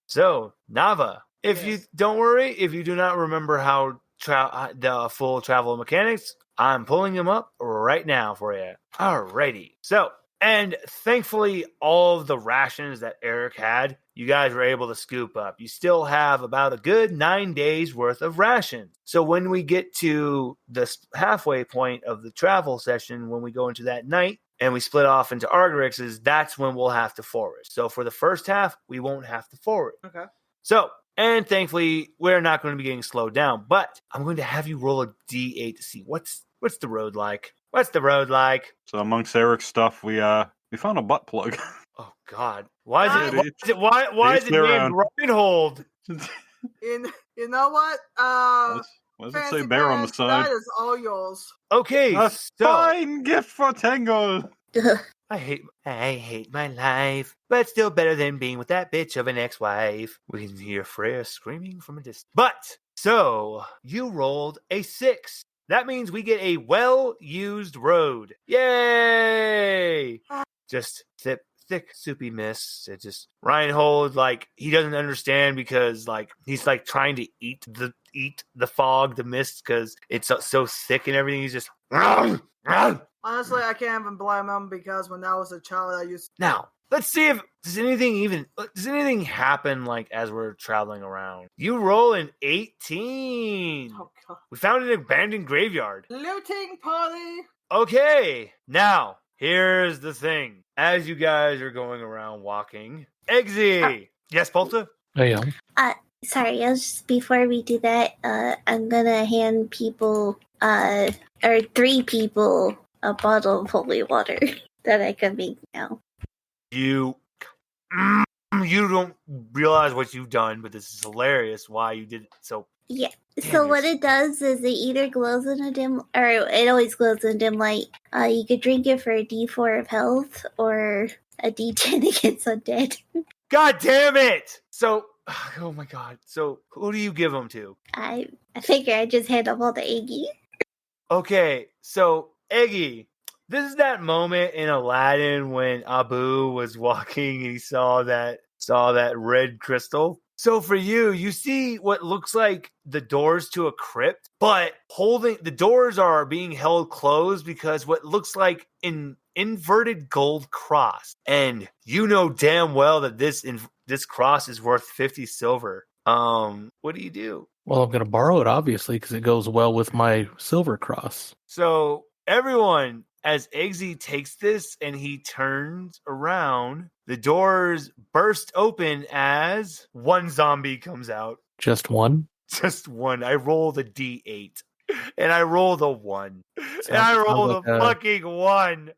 So, Nava, if you don't worry, if you do not remember how the full travel mechanics, I'm pulling them up right now for you. Alrighty. So, and thankfully, all of the rations that Eric had, you guys were able to scoop up. You still have about a good 9 days worth of rations. So when we get to the halfway point of the travel session, when we go into that night and we split off into Argerixes, that's when we'll have to forage. So for the first half, we won't have to forage. Okay. So, and thankfully, we're not going to be getting slowed down. But I'm going to have you roll a D8 to see what's the road like. What's the road like? So amongst Eric's stuff, we found a butt plug. Oh God! Why is it named Reinhold? You know what? What does it say bear on the side? That is all yours. Okay, A fine gift for Tango. I hate my life, but still better than being with that bitch of an ex-wife. We can hear Freya screaming from a distance. But so you rolled a 6. That means we get a well-used road. Yay! Just thick, soupy mist. It just Reinhold, like, he doesn't understand because, like, he's like trying to eat the fog, the mist, because it's so thick and everything. He's just. Honestly, I can't even blame him because when I was a child, I used. Now, let's see if does anything happen like as we're traveling around. You roll an 18. Oh God! We found an abandoned graveyard. Looting party. Okay, now here's the thing. As you guys are going around walking, Eggsy. Yes, Polta? Yeah. Sorry, before we do that, I'm gonna hand people, or 3 people, a bottle of holy water that I can make now. You don't realize what you've done, but this is hilarious why you did it. So yeah. So what it does is it either glows in a dim, or it always glows in dim light. You could drink it for a D4 of health or a D10 against undead. God damn it! So, oh my God. So who do you give them to? I figure I just hand them all to Eggy. Okay, so Eggy, this is that moment in Aladdin when Abu was walking and he saw that red crystal. So for you, you see what looks like the doors to a crypt, but the doors are being held closed because what looks like an inverted gold cross. And you know damn well that this cross is worth 50 silver. What do you do? Well, I'm going to borrow it, obviously, because it goes well with my silver cross. So everyone, as Eggsy takes this and he turns around, the doors burst open as one zombie comes out. Just one? Just one. I rolled a D8. And I rolled a 1. And I rolled a fucking 1.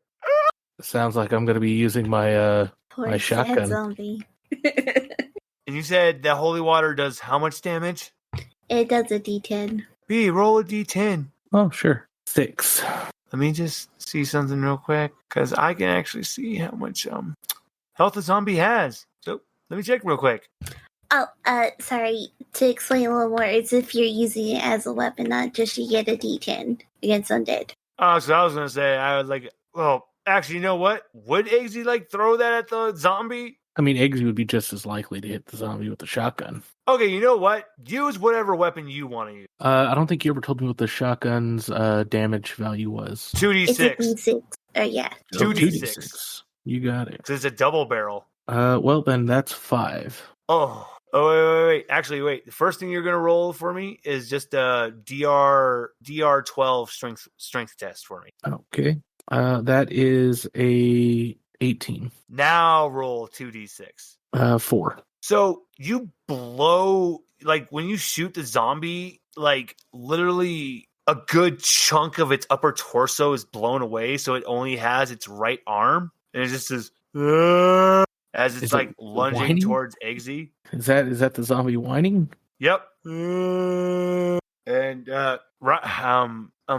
Sounds like I'm going to be using my Poor shotgun. Zombie. And you said the holy water does how much damage? It does a D10. B, roll a D10. Oh, sure. 6. Let me just see something real quick, because I can actually see how much health a zombie has. So let me check real quick. Oh, sorry. To explain a little more, it's if you're using it as a weapon, not just you get a D10 against undead. Oh, so I was going to say, I would like, well, actually, you know what? Would Eggsy like throw that at the zombie? I mean, Eggsy would be just as likely to hit the zombie with the shotgun. Okay, you know what? Use whatever weapon you want to use. I don't think you ever told me what the shotgun's damage value was. 2d6. It's a D6. Yeah. 2d6. You got it. So it's a double barrel. Well, then that's 5. Oh, wait. Actually, wait. The first thing you're going to roll for me is just a DR 12 strength test for me. Okay. That is a 18. Now roll 2d6. 4. So you blow, like when you shoot the zombie, like literally a good chunk of its upper torso is blown away. So it only has its right arm. And it just says, as it's like lunging whining? towards Eggsy. Is that the zombie whining? Yep. And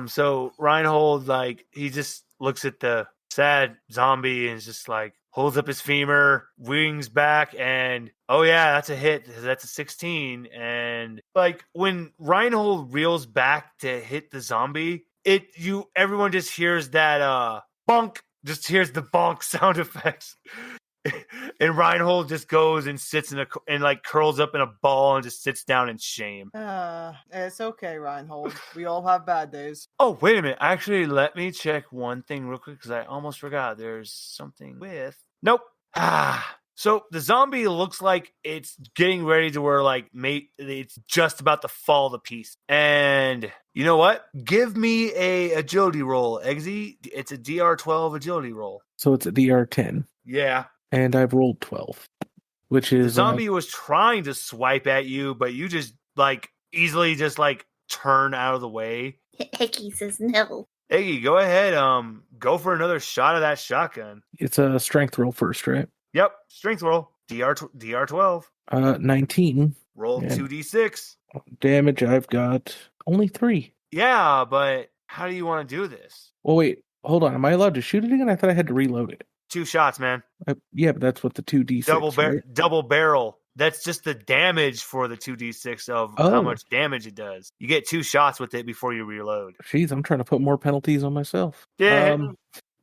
so Reinhold, like, he just looks at the sad zombie and is just like holds up his femur, wings back, and oh yeah, that's a hit. That's a 16. And like when Reinhold reels back to hit the zombie, everyone just hears that bonk, just hears the bonk sound effects. And Reinhold just goes and sits and like curls up in a ball and just sits down in shame. It's okay, Reinhold. We all have bad days. Oh, wait a minute. Actually, let me check one thing real quick because I almost forgot. There's something with... Nope. So the zombie looks like it's getting ready to where like it's just about to fall to pieces. And you know what? Give me a agility roll, Eggsy. It's a DR12 agility roll. So it's a DR10. Yeah. And I've rolled 12, which is... The zombie was trying to swipe at you, but you just like easily just like turn out of the way. Hickey says no. Eggy, go ahead. Go for another shot of that shotgun. It's a strength roll first, right? Yep. Strength roll. DR12. 19. Roll 2d6. Damage, I've got only 3. Yeah, but how do you want to do this? Well, wait. Hold on. Am I allowed to shoot it again? I thought I had to reload it. 2 shots, man. Yeah, but that's what the 2d6. Right? Double barrel. That's just the damage for the 2d6 of how much damage it does. You get 2 shots with it before you reload. Jeez, I'm trying to put more penalties on myself. Yeah.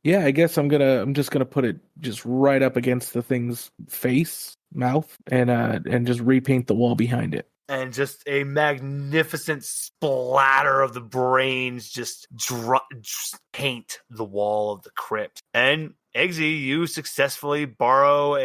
Yeah, I guess I'm just gonna put it just right up against the thing's face, mouth, and just repaint the wall behind it. And just a magnificent splatter of the brains just paint the wall of the crypt. And Eggsy, you successfully borrow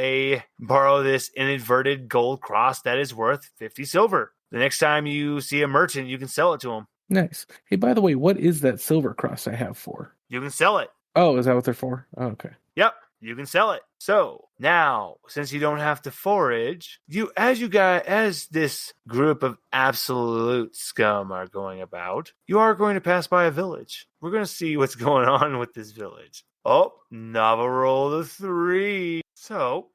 this inadverted gold cross that is worth 50 silver. The next time you see a merchant, you can sell it to him. Nice. Hey, by the way, what is that silver cross I have for? You can sell it. Oh, is that what they're for? Oh, okay. Yep, you can sell it. So now, since you don't have to forage, as this group of absolute scum are going about, you are going to pass by a village. We're going to see what's going on with this village. Oh, Nava rolled a 3. So,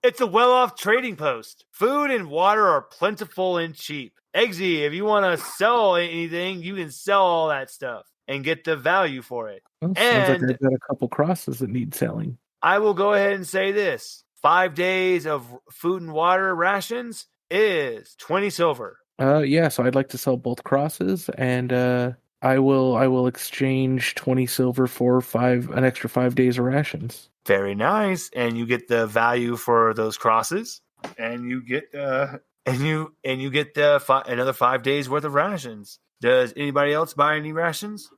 it's a well-off trading post. Food and water are plentiful and cheap. Eggsy, if you want to sell anything, you can sell all that stuff and get the value for it. Well, sounds like I've got a couple crosses that need selling. I will go ahead and say this. 5 days of food and water rations is 20 silver. Yeah, so I'd like to sell both crosses, and I will exchange 20 silver for an extra 5 days of rations. Very nice. And you get the value for those crosses, and you get another 5 days worth of rations. Does anybody else buy any rations?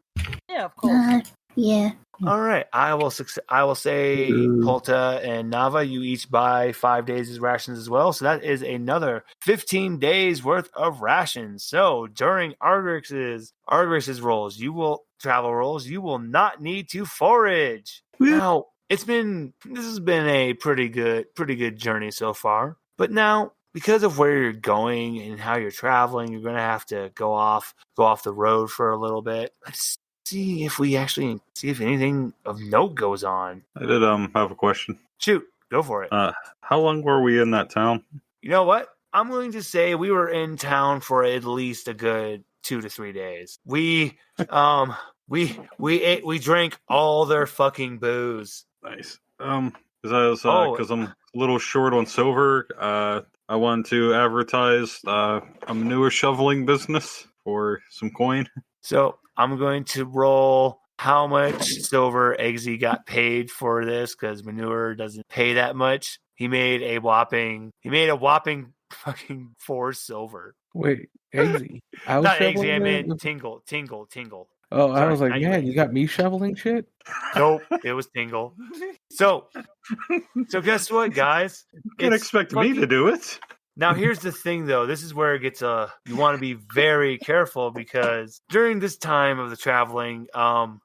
Yeah, of course. Yeah. All right. I will say Polta and Nava, you each buy 5 days of rations as well. So that is another 15 days worth of rations. So during Argrix's travel rolls, you will not need to forage. Now, this has been a pretty good journey so far. But now, because of where you're going and how you're traveling, you're going to have to go off the road for a little bit. Let's see if anything of note goes on. I did have a question. Shoot, go for it. How long were we in that town? You know what? I'm willing to say we were in town for at least a good 2 to 3 days. We drank all their fucking booze. Nice. Because I'm a little short on silver. I wanted to advertise a manure shoveling business for some coin. So I'm going to roll how much silver Eggsy got paid for this, because manure doesn't pay that much. He made a whopping fucking 4 silver. Wait, Eggsy? Not Eggsy, I meant Tingle. Oh, Sorry, I was like, man, you got me shoveling shit? Nope, it was Tingle. So guess what, guys? You can't expect me to do it. Now, here's the thing, though. This is where it gets you want to be very careful, because during this time of the traveling,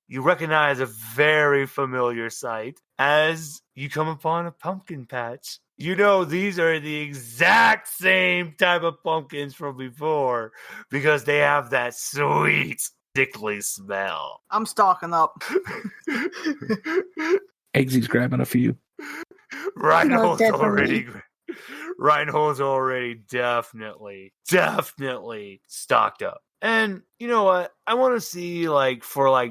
you recognize a very familiar sight as you come upon a pumpkin patch. You know, these are the exact same type of pumpkins from before, because they have that sweet, sickly smell. I'm stocking up. Eggsy's grabbing a few. Reinhold's already definitely stocked up. And you know what? I want to see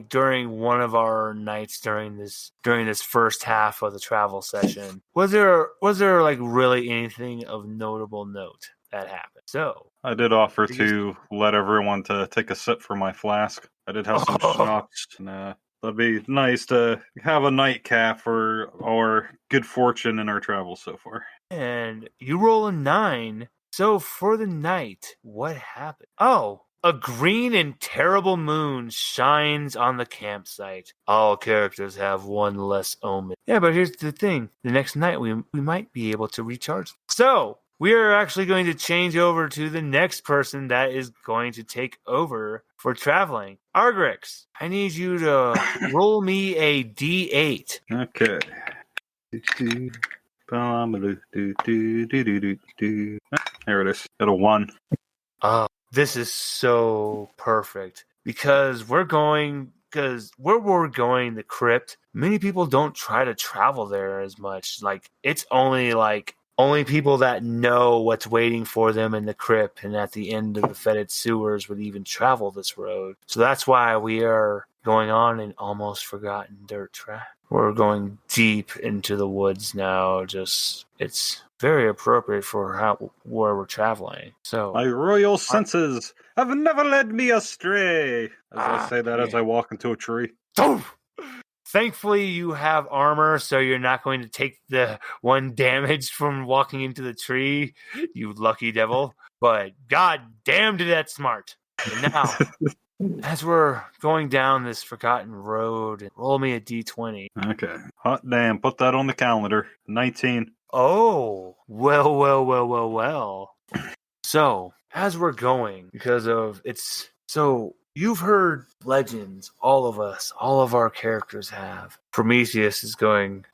during one of our nights during this first half of the travel session, was there really anything of notable note that happened? So I did offer to let everyone to take a sip from my flask. I did have some schnapps, and That'd be nice to have a nightcap for our good fortune in our travels so far. And you roll a 9. So for the night, what happened? Oh, a green and terrible moon shines on the campsite. All characters have one less omen. Yeah, but here's the thing. The next night, we might be able to recharge. So we are actually going to change over to the next person that is going to take over for traveling. Argrix, I need you to roll me a D8. Okay. There it is. Got a 1. Oh, this is so perfect because where we're going, the crypt, many people don't try to travel there as much. Like it's only people that know what's waiting for them in the crypt and at the end of the fetid sewers would even travel this road. So that's why we are going on an almost forgotten dirt track. We're going deep into the woods now. It's very appropriate for where we're traveling. So my royal senses have never led me astray. As I say that as I walk into a tree. Oh! Thankfully, you have armor, so you're not going to take the 1 damage from walking into the tree, you lucky devil. But god damn, did that smart. And now, as we're going down this forgotten road, roll me a d20. Okay. Hot damn, put that on the calendar. 19. Oh, well. So, as we're going, because of it's so you've heard legends, all of our characters have. Prometheus is going,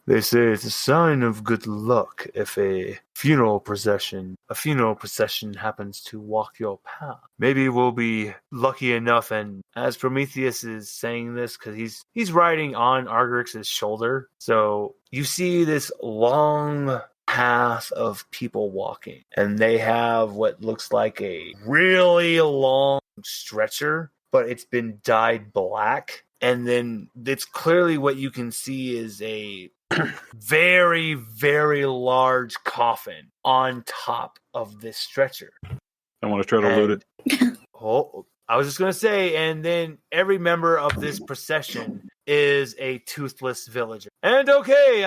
they say it's a sign of good luck if a funeral procession happens to walk your path. Maybe we'll be lucky enough, and as Prometheus is saying this, because he's riding on Argrix's shoulder, so you see this long path of people walking, and they have what looks like a really long stretcher, but it's been dyed black, and then it's clearly what you can see is a very, very large coffin on top of this stretcher. I want to try to loot it. Oh, I was just going to say, and then every member of this procession is a toothless villager. And okay,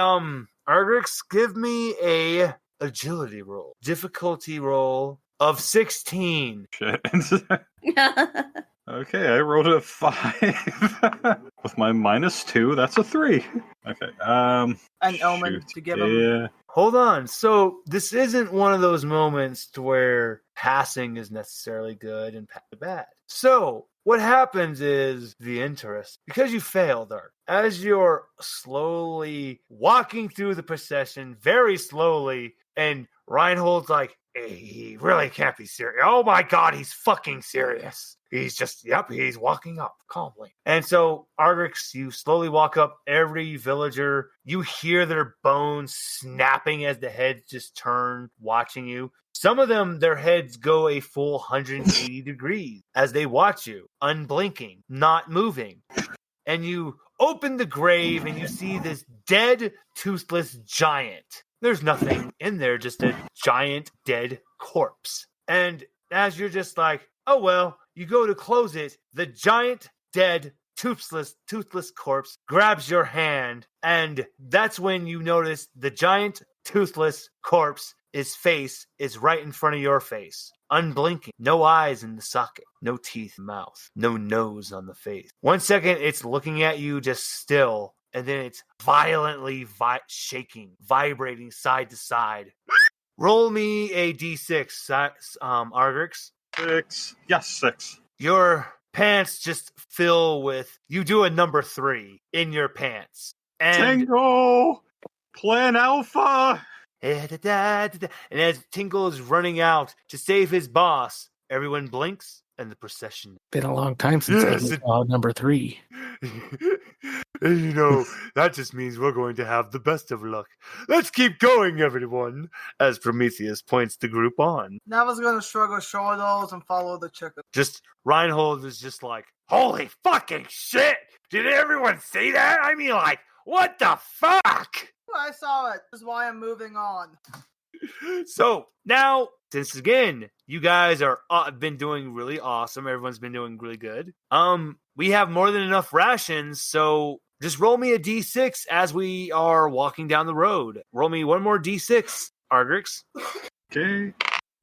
Argrix, give me a agility roll. Difficulty roll of 16. Shit. Okay, I rolled a 5. With my -2, that's a 3. Okay. An omen to give him. Yeah. Hold on. So this isn't one of those moments to where passing is necessarily good and bad. So what happens is the interest, because you failed, Art, as you're slowly walking through the procession, very slowly, and Reinhold's like, hey, he really can't be serious. Oh my God, he's fucking serious. He's he's walking up calmly. And so, Argrix, you slowly walk up every villager. You hear their bones snapping as the heads just turn, watching you. Some of them, their heads go a full 180 degrees as they watch you, unblinking, not moving. And you open the grave and you see this dead, toothless giant. There's nothing in there, just a giant dead corpse. And as you're just like, oh well, you go to close it, the giant dead toothless corpse grabs your hand, and that's when you notice the giant toothless corpse, his face is right in front of your face, unblinking, no eyes in the socket, no teeth in the mouth, no nose on the face. 1 second it's looking at you just still, and then it's violently shaking, vibrating side to side. Roll me a d6, Argrix. 6. Yes, 6. Your pants just fill with, you do a number 3 in your pants. And Tango! Plan Alpha! And as Tingle is running out to save his boss, everyone blinks and the procession. Been a long time since I saw number 3. That just means we're going to have the best of luck. Let's keep going, everyone, as Prometheus points the group on. Nava's going to shrug her shoulders and follow the chicken. Just, Reinhold is just like, holy fucking shit! Did everyone see that? I mean, like, what the fuck? I saw it. This is why I'm moving on. So, now, since again, you guys are been doing really awesome. Everyone's been doing really good. We have more than enough rations, so just roll me a d6 as we are walking down the road. Roll me one more d6, Argrix. Okay.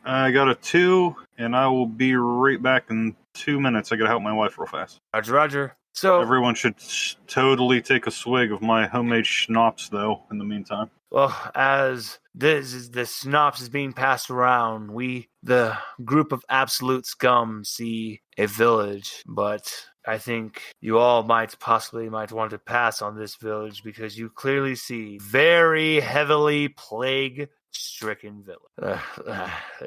I got a 2, and I will be right back in 2 minutes. I gotta help my wife real fast. Roger. So everyone should totally take a swig of my homemade schnapps, though, in the meantime. Well, as the schnapps is being passed around, we, the group of absolute scum, see a village, but I think you all might want to pass on this village because you clearly see very heavily plague-stricken village.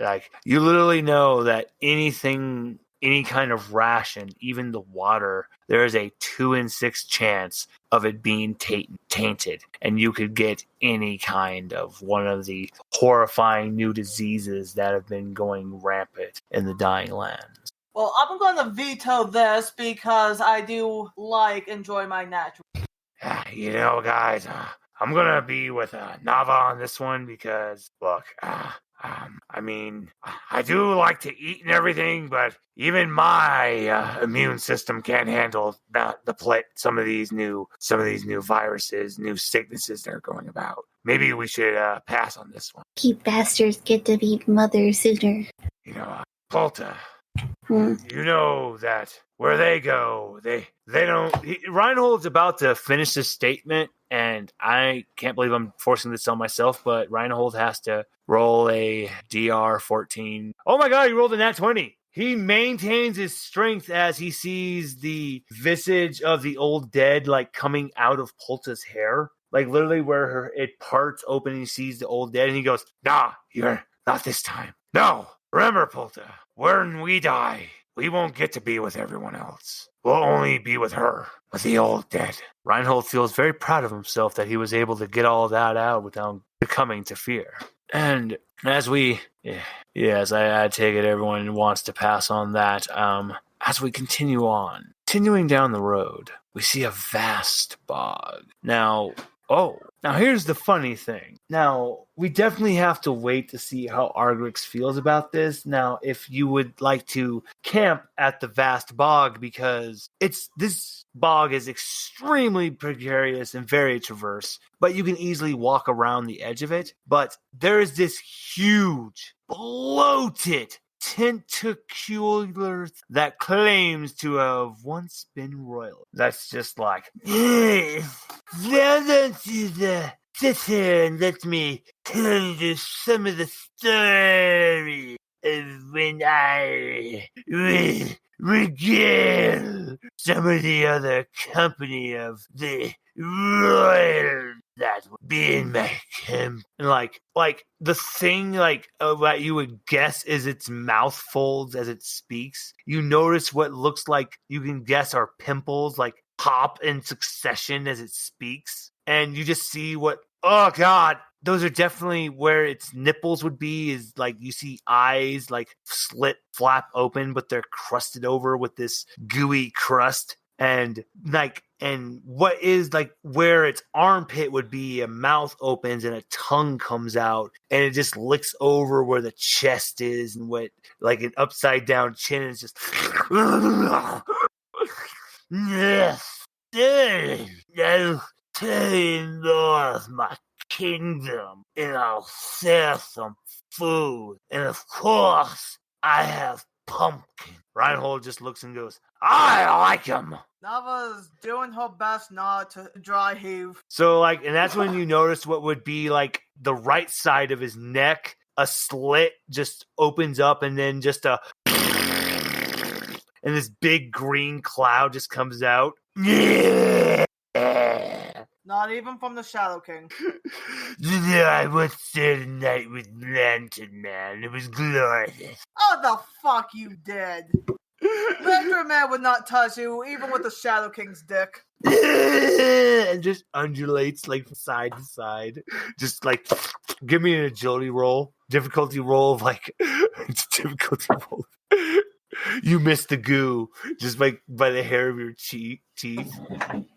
Like, you literally know that any kind of ration, even the water, there is a 2 in 6 chance of it being tainted, and you could get any kind of one of the horrifying new diseases that have been going rampant in the dying lands. Well, I'm going to veto this because I do enjoy my natural. You know, guys, I'm going to be with Nava on this one because, look, I mean, I do like to eat and everything, but even my immune system can't handle some of these new viruses, new sicknesses that are going about. Maybe we should pass on this one. You bastards get to be mother sooner. You know, Polta. You know that where they go, they don't. Reinhold's about to finish this statement, and I can't believe I'm forcing this on myself, but Reinhold has to roll a DR 14. Oh my god, he rolled a nat 20. He maintains his strength as he sees the visage of the old dead coming out of Polta's hair. Literally where it parts open and he sees the old dead, and he goes, "Nah, you're not this time. No, remember, Polta, when we die, we won't get to be with everyone else. We'll only be with her, with the old dead." Reinhold feels very proud of himself that he was able to get all of that out without succumbing to fear. And as I take it everyone wants to pass on that. As we continuing down the road, we see a vast bog. Now here's the funny thing. Now, we definitely have to wait to see how Argrix feels about this. Now, if you would like to camp at the vast bog, because this bog is extremely precarious and very traverse, but you can easily walk around the edge of it. But there is this huge, bloated tentacular that claims to have once been royal. That's just now don't you sit here and let me tell you some of the story of when I regale some of the other company of the royal that would be in my camp. And the thing that you would guess is its mouth folds as it speaks. You notice what looks like you can guess are pimples pop in succession as it speaks. And you just see oh god, those are definitely where its nipples would be, is you see eyes flap open, but they're crusted over with this gooey crust. And what is where its armpit would be, a mouth opens and a tongue comes out, and it just licks over where the chest is, and what an upside down chin is just yes, I'll turn north my kingdom and I'll sell some food, and of course I have pumpkin. Reinhold just looks and goes, "I like him." Nava's doing her best not to dry heave. So, and that's when you notice what would be, the right side of his neck, a slit just opens up, and then just and this big green cloud just comes out. Not even from the Shadow King. I once stayed a night with Lantern Man. It was glorious. Oh, the fuck you did. Lantern Man would not touch you, even with the Shadow King's dick. And just undulates side to side. Just give me an agility roll. Difficulty roll of it's a difficulty roll. You missed the goo just like by the hair of your teeth.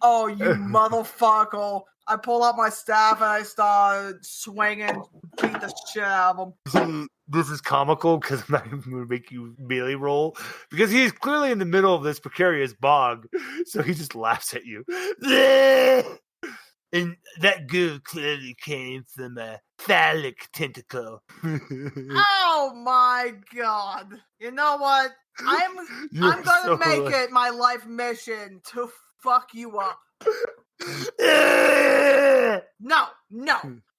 Oh, you motherfucker. I pull out my staff and I start swinging, beat the shit out of him. This is comical because I'm not even going to make you melee roll because he's clearly in the middle of this precarious bog. So he just laughs at you. And that goo clearly came from a phallic tentacle. Oh my god. You know what? I'm gonna make it my life mission to fuck you up. No.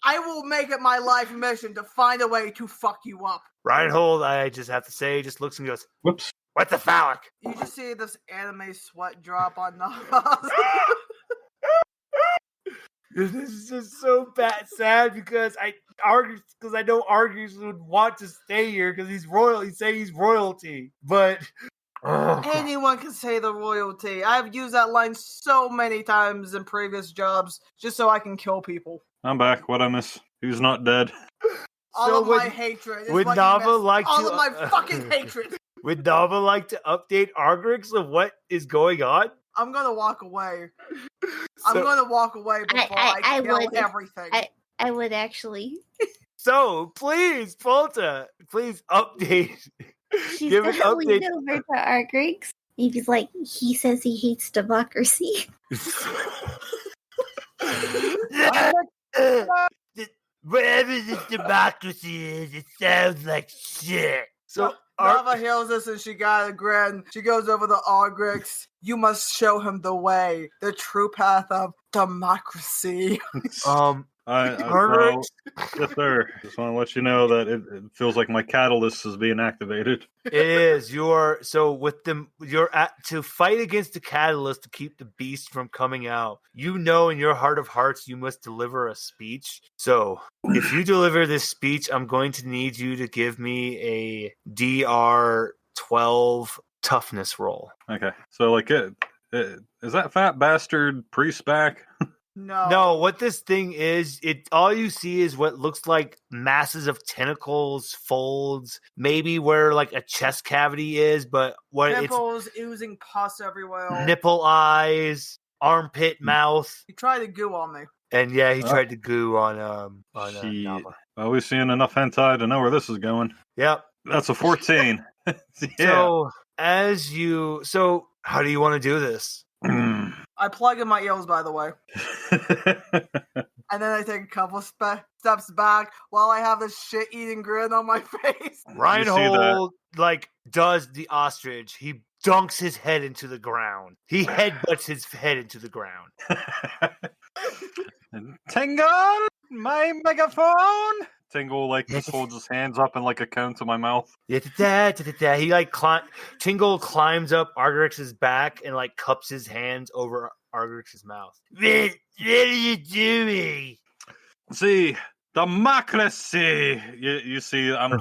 I will make it my life mission to find a way to fuck you up. Reinhold, I just have to say, just looks and goes, Whoops. What the phallic? You just see this anime sweat drop on Navas. This is just so sad because I know Argus would want to stay here because he's royal. He'd say he's royalty, but anyone can say the royalty. I've used that line so many times in previous jobs just so I can kill people. I'm back. What I miss? Who's not dead? All of my hatred. Would Nava like all to? Of my fucking hatred. Would Nava like to update Argrix of what is going on? I'm gonna walk away. I'm gonna walk away before I kill everything. I would actually. So please, Polta, please update. She's Give an gonna lean update. over to Argrix. He's like, he says he hates democracy. Whatever this democracy is, it sounds like shit. So Nava heals us and she got a grin. She goes over to Argrix. You must show him the way, the true path of democracy. Argrix. Yes, sir. Just want to let you know that it feels like my catalyst is being activated. It is. You're to fight against the catalyst to keep the beast from coming out. You know in your heart of hearts you must deliver a speech. So if you deliver this speech, I'm going to need you to give me a DR 12 toughness roll. Okay. So like is that fat bastard priest back? No. What this thing is, all you see is what looks like masses of tentacles, folds, maybe where like a chest cavity is, but what Nipples oozing pus everywhere. Nipple eyes, armpit mouth. He tried to goo on me. And yeah, he tried to goo on Nava. Well, we've seen enough hentai to know where this is going. Yep. That's a 14. Yeah. So how do you want to do this? I plug in my ears, by the way. And then I take a couple steps back while I have this shit-eating grin on my face. Reinhold, does the ostrich. He dunks his head into the ground. He headbutts his head into the ground. Tingle, my megaphone. Tingle just holds his hands up in a cone to my mouth. He Tingle climbs up Argrix's back and cups his hands over Argrix's mouth. What are you doing? See, democracy. You see, I'm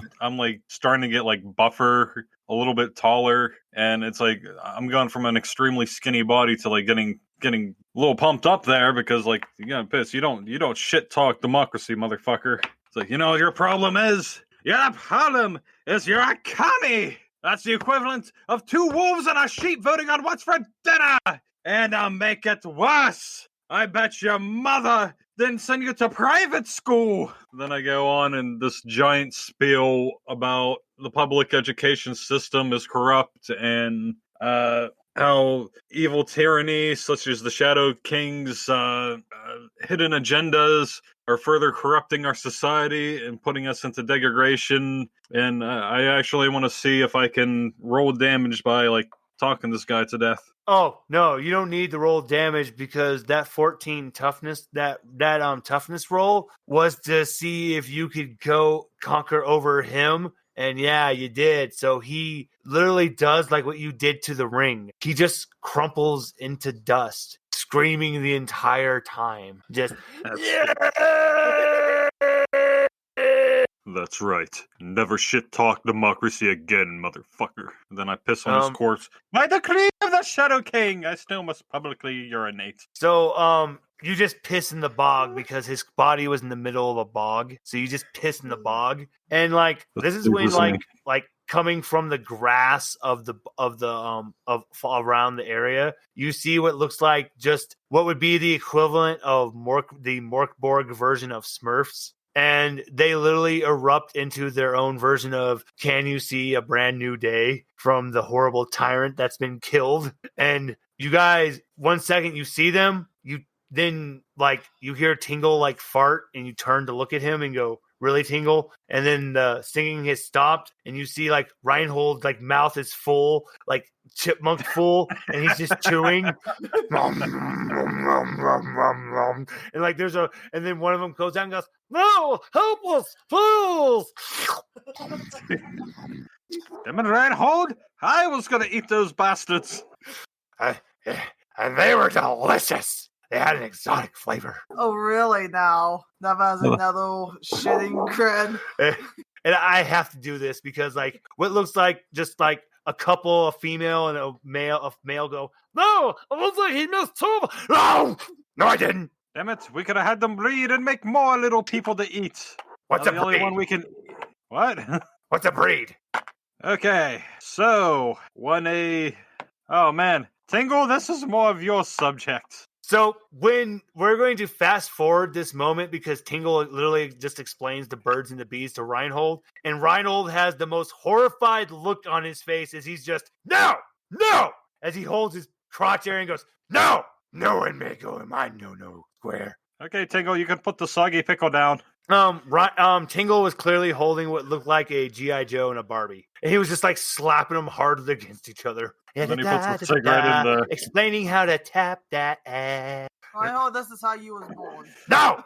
starting to get buffer, a little bit taller, and it's I'm going from an extremely skinny body to getting a little pumped up there because you got pissed. You don't shit talk democracy, motherfucker. It's your problem is you're a commie. That's the equivalent of 2 wolves and a sheep voting on what's for dinner. And I'll make it worse. I bet your mother didn't send you to private school. Then I go on in this giant spiel about the public education system is corrupt and how evil tyranny, such as the Shadow King's hidden agendas, are further corrupting our society and putting us into degradation. And I actually want to see if I can roll damage by talking this guy to death. Oh no, you don't need to roll damage because that 14 toughness, that toughness roll was to see if you could go conquer over him. And yeah, you did. So he literally does what you did to the ring. He just crumples into dust, screaming the entire time. Just That's right. Never shit talk democracy again, motherfucker. And then I piss on his corpse. By the decree of the Shadow King, I still must publicly urinate. So, you just piss in the bog because his body was in the middle of a bog. So you just piss in the bog. And this is when coming from the grass of around the area. You see what looks like just what would be the equivalent of the MorkBorg version of Smurfs. And they literally erupt into their own version of "Can you see a brand new day?" from the horrible tyrant that's been killed. And you guys, 1 second you see them, then you hear Tingle fart, and you turn to look at him and go, "Really, Tingle?" And then the singing has stopped, and you see Reinhold's mouth is full, chipmunk full, and he's just chewing. And and then one of them goes down and goes, "No, help us, please." Damn it, Reinhold! I was gonna eat those bastards. And they were delicious. They had an exotic flavor. Oh, really now? That was another shitting cred. And I have to do this because, what looks like just a couple, a female and a male go, "No, it looks like he missed two of them." No, I didn't. Damn it, we could have had them breed and make more little people to eat. What's a the only breed? one we can... What? What's a breed? Okay, so, Oh, man. Tingle, this is more of your subject. So when we're going to fast forward this moment because Tingle literally just explains the birds and the bees to Reinhold, and Reinhold has the most horrified look on his face as he's just, "No! No!" as he holds his crotch area and goes, "No! No one may go in my no square." Okay, Tingle, you can put the soggy pickle down. Tingle was clearly holding what looked like a G.I. Joe and a Barbie. And he was just slapping them hard against each other. And then he puts the cigarette in the... Explaining how to tap that ass. Reinhold, this is how you was born. No!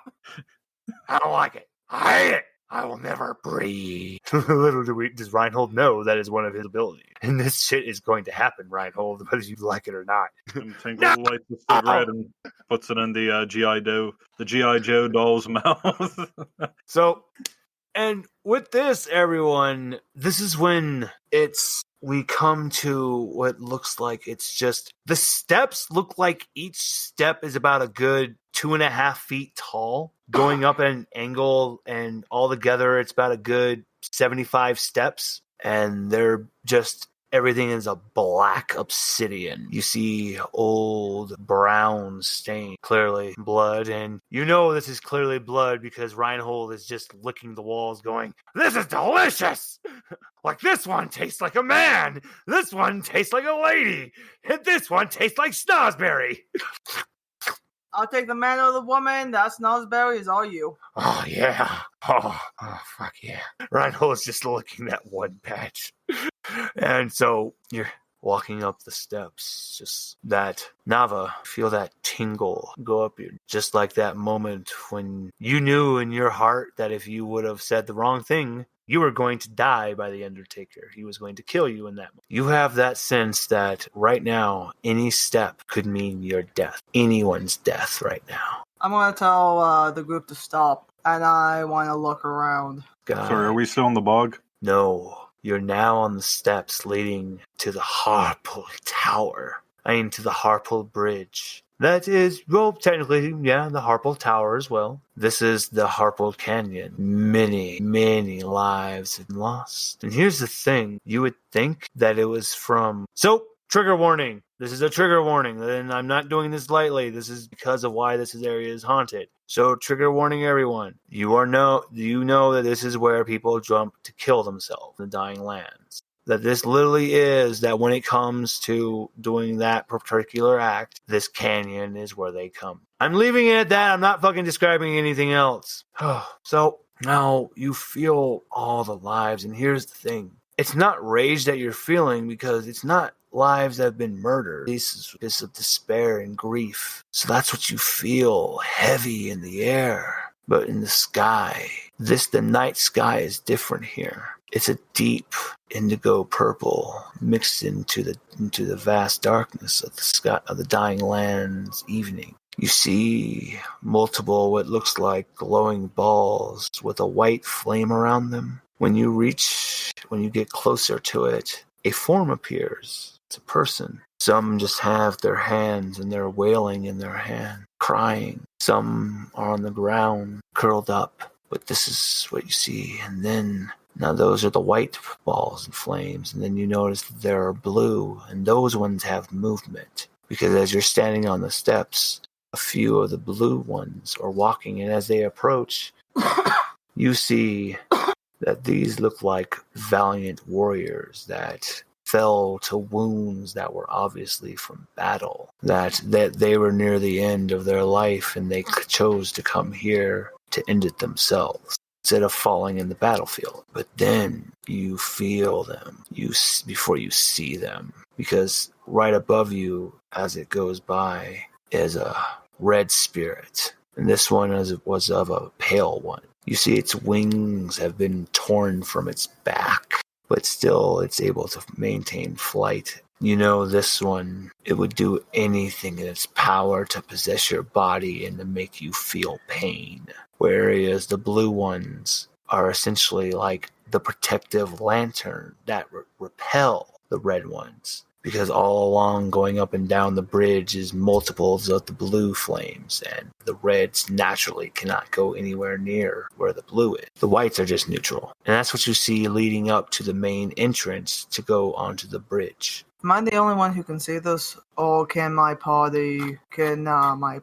I don't like it. I hate it. I will never breathe. Little does Reinhold know that is one of his abilities. And this shit is going to happen, Reinhold, whether you like it or not. And Tingle lights the cigarette and puts it in the G.I. Joe doll's mouth. So, and with this, everyone, this is when we come to what looks like it's just the steps look like each step is about a good 2.5 feet tall, going up at an angle, and all together it's about a good 75 steps, and they're just everything is a black obsidian. You see old brown stain, clearly blood, and you know this is clearly blood because Reinhold is just licking the walls going, "This is delicious! Like this one tastes like a man, this one tastes like a lady, and this one tastes like snozberry." I'll take the man or the woman. That snozberry is all you. Oh, yeah. Oh, fuck yeah. Reinhold's just licking that one patch. And so you're walking up the steps, just that Nava, feel that tingle go up you, just like that moment when you knew in your heart that if you would have said the wrong thing, you were going to die by the Undertaker. He was going to kill you in that moment. You have that sense that right now, any step could mean your death. Anyone's death right now. I'm going to tell the group to stop, and I want to look around. God. Sorry, are we still in the bog? No. You're now on the steps leading to the Harpole Tower. To the Harpole Bridge. That is, well, technically, yeah, the Harpole Tower as well. This is the Harpole Canyon. Many, many lives have been lost. And here's the thing. You would think that it was from... So, trigger warning. This is a trigger warning. And I'm not doing this lightly. This is because of why this area is haunted. So, trigger warning, everyone. You know that this is where people jump to kill themselves in the Dying Lands. That this literally is that when it comes to doing that particular act, this canyon is where they come. I'm leaving it at that. I'm not fucking describing anything else. So now you feel all the lives. And here's the thing. It's not rage that you're feeling because it's not lives that have been murdered. This is of despair and grief. So that's what you feel heavy in the air. But in the sky, the night sky is different here. It's a deep indigo purple mixed into the vast darkness of the sky of the Dying Land's evening. You see multiple what looks like glowing balls with a white flame around them. When you get closer to it, a form appears. It's a person. Some just have their hands and they're wailing in their hand, crying. Some are on the ground, curled up. But this is what you see. And then Now those are the white balls and flames, and then you notice that there are blue, and those ones have movement. Because as you're standing on the steps, a few of the blue ones are walking, and as they approach, you see that these look like valiant warriors that fell to wounds that were obviously from battle, that they were near the end of their life and they chose to come here to end it themselves instead of falling in the battlefield. But then you feel them before you see them, because right above you as it goes by is a red spirit, and this one was of a pale one. You see its wings have been torn from its back, but still it's able to maintain flight. You know, this one, it would do anything in its power to possess your body and to make you feel pain. Whereas the blue ones are essentially like the protective lantern that repel the red ones. Because all along going up and down the bridge is multiples of the blue flames, and the reds naturally cannot go anywhere near where the blue is. The whites are just neutral. And that's what you see leading up to the main entrance to go onto the bridge. Am I the only one who can see this? Or can my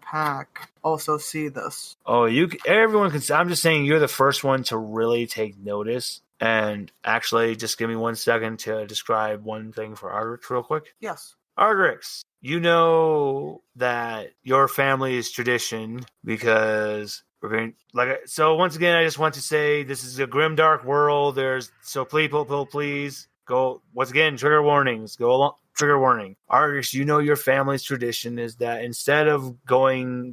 pack also see this? Oh, everyone can. I'm just saying you're the first one to really take notice. And actually, just give me 1 second to describe one thing for Argrix real quick. Yes. Argrix, you know that your family's tradition, because we're going so once again, I just want to say this is a grim, dark world. So please go. Once again, trigger warnings. Go along. Trigger warning. Argrix, you know your family's tradition is that instead of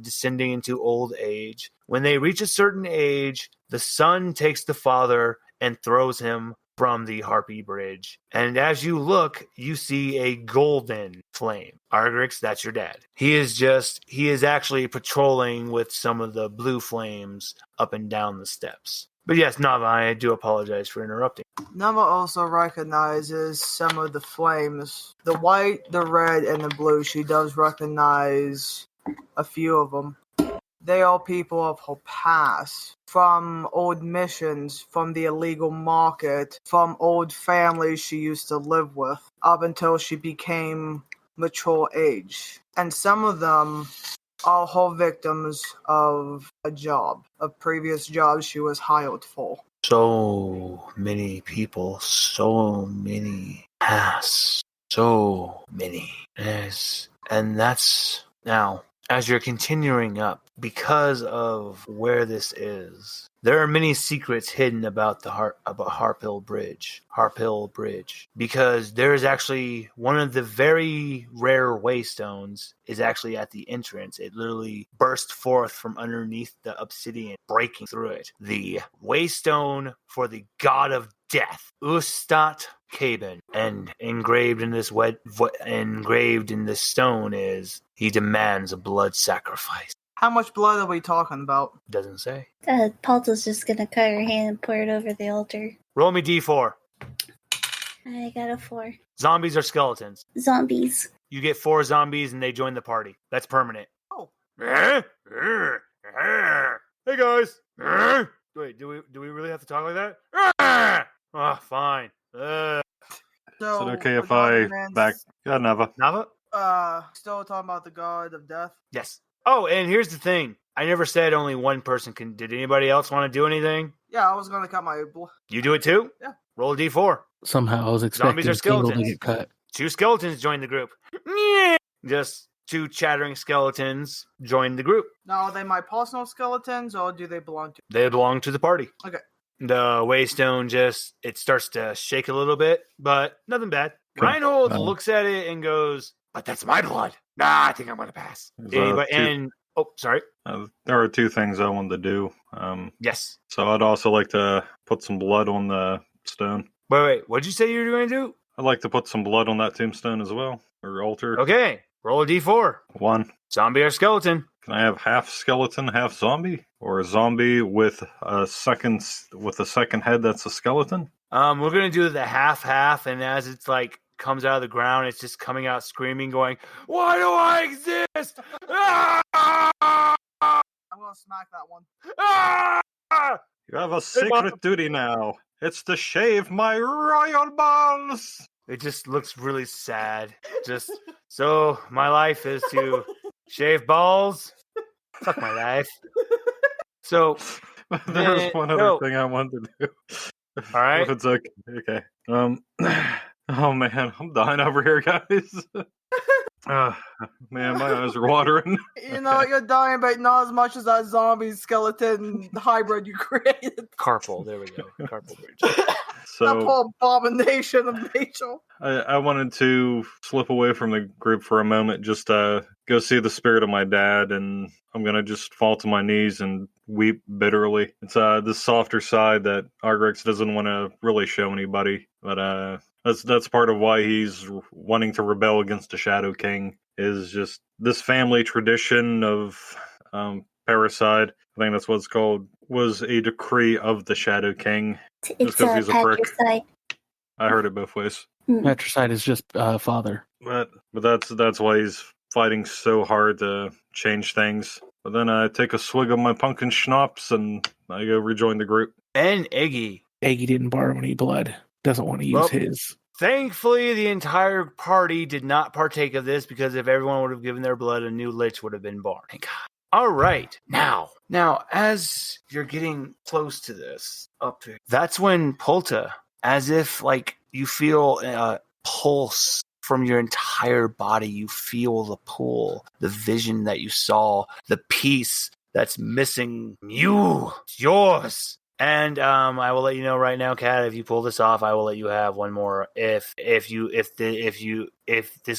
descending into old age, when they reach a certain age, the son takes the father and throws him from the Harpy Bridge. And as you look, you see a golden flame. Argrix, that's your dad. He is actually patrolling with some of the blue flames up and down the steps. But yes, Nava, I do apologize for interrupting. Nava also recognizes some of the flames. The white, the red, and the blue. She does recognize a few of them. They are people of her past, from old missions, from the illegal market, from old families she used to live with, up until she became mature age. And some of them are her victims of previous jobs she was hired for. So many people, so many pasts, so many. And that's now, as you're continuing up, because of where this is, there are many secrets hidden about Harphill Bridge. Because there is actually one of the very rare waystones is actually at the entrance. It literally burst forth from underneath the obsidian, breaking through it. The waystone for the god of death, Ustat Caben, and engraved in this stone is, he demands a blood sacrifice. How much blood are we talking about? Doesn't say. Polta's just gonna cut her hand and pour it over the altar. Roll me D4. I got a 4. Zombies or skeletons? Zombies. You get 4 zombies and they join the party. That's permanent. Oh. Hey guys. Wait, do we really have to talk like that? Oh, fine. Is it okay if I back? Yeah, Nava. Still talking about the god of death? Yes. Oh, and here's the thing. I never said only one person can. Did anybody else want to do anything? Yeah, I was going to cut my blood. You do it too? Yeah. Roll a D4. Somehow I was expecting Zombies or a single to skeletons? get cut. 2 skeletons join the group. Just 2 chattering skeletons join the group. Now, are they my personal skeletons, or do they belong to? They belong to the party. Okay. The waystone it starts to shake a little bit, but nothing bad. Reinhold looks at it and goes, "But that's my blood. Nah, I think I'm going to pass." Sorry. There are 2 things I wanted to do. Yes. So I'd also like to put some blood on the stone. Wait. What'd you say you were going to do? I'd like to put some blood on that tombstone as well, or altar. Okay. Roll a D4. 1. Zombie or skeleton? Can I have half skeleton, half zombie, or a zombie with a second head that's a skeleton? We're gonna do the half, and as it's comes out of the ground, it's just coming out screaming, going, "Why do I exist?" I'm gonna smack that one. You have a secret duty now. It's to shave my royal balls. It just looks really sad. Just so my life is to shave balls. Fuck my life. So There was one other thing I wanted to do. All right. If it's okay. Okay. Oh man, I'm dying over here, guys. Man, my eyes are watering. You know, you're dying, but not as much as that zombie skeleton hybrid you created. Carpal, there we go. Carpal bridge. So that whole abomination of nature. I wanted to slip away from the group for a moment, just go see the spirit of my dad, and I'm gonna just fall to my knees and weep bitterly. It's this softer side that Argrix doesn't want to really show anybody, but that's part of why he's wanting to rebel against the Shadow King. Is just this family tradition of parricide. I think that's what it's called. Was a decree of the Shadow King. It's because he's a prick. patricide. I heard it both ways. Patricide is just father. But that's why he's fighting so hard to change things. But then I take a swig of my pumpkin schnapps and I go rejoin the group. And Iggy. Iggy didn't borrow any blood. Doesn't want to use his. Thankfully, the entire party did not partake of this, because if everyone would have given their blood, a new lich would have been born. Thank God. All right. Now, as you're getting close to this, up here, that's when Polta, as if like you feel a pulse from your entire body, you feel the pull, the vision that you saw, the piece that's missing you, it's yours. And I will let you know right now, Kat, if you pull this off, I will let you have one more. If this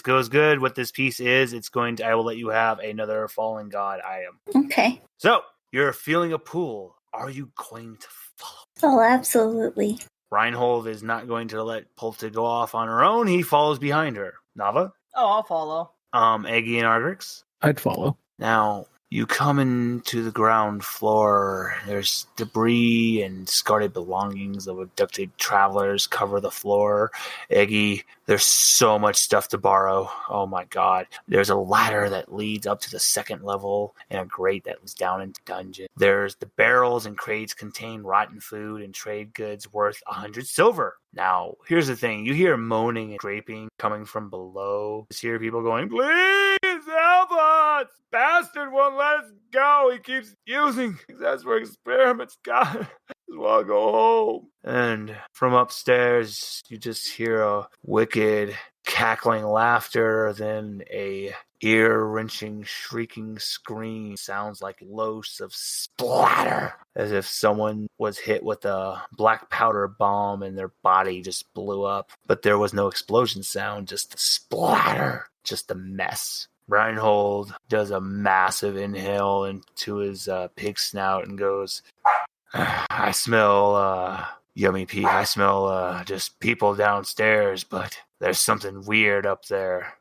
goes good, what this piece is, I will let you have another fallen god item. Okay. So you're feeling a pull. Are you going to follow? Oh, absolutely. Reinhold is not going to let Polta go off on her own. He follows behind her. Nava? Oh, I'll follow. Eggy and Ardrix? I'd follow. Now, you come into the ground floor. There's debris and discarded belongings of abducted travelers cover the floor. Eggy, there's so much stuff to borrow. Oh my god. There's a ladder that leads up to the second level and a grate that was down into dungeon. There's the barrels and crates contain rotten food and trade goods worth 100 silver. Now, here's the thing. You hear moaning and scraping coming from below. You hear people going, please help us! Bastard won't let us go. He keeps using us for experiments. God, I just want to go home. And from upstairs, you just hear a wicked cackling laughter, then a ear-wrenching, shrieking scream. Sounds like loads of splatter, as if someone was hit with a black powder bomb and their body just blew up. But there was no explosion sound, just a splatter, just a mess. Reinhold does a massive inhale into his pig snout and goes, I smell yummy pee. I smell just people downstairs, but there's something weird up there.